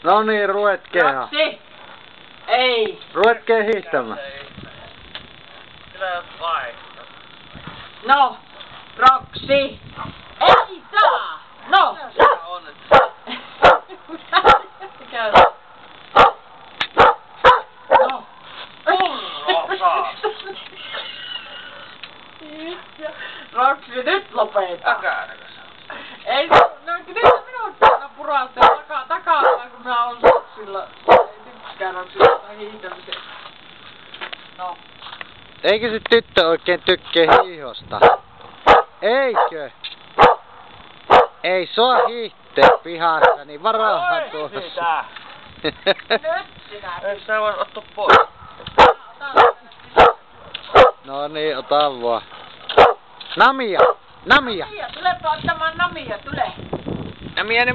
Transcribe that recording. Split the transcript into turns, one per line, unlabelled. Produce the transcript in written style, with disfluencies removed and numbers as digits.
No niin, ruvetkeehan.
Raksi! Ei!
Ruvetkee hiihtämään.
No! Raksi! Ei saa! No! No! Raksi, nyt lopeta! Ei, no nyt minun aina purasta takaa, kun minä olen suksilla. Ei tykkään Raksilla hiihtämisestä. No.
Eikö se tyttö oikein tykkää hiihosta? Eikö? Ei saa hiihtää pihassa, niin varahan tuossa.
Nyt sinä.
Ei sitä voi ottaa pois.
No niin, ota vaan. Namia! Namia!
Namia, tulepa ottamaan namia, tule.
Namia!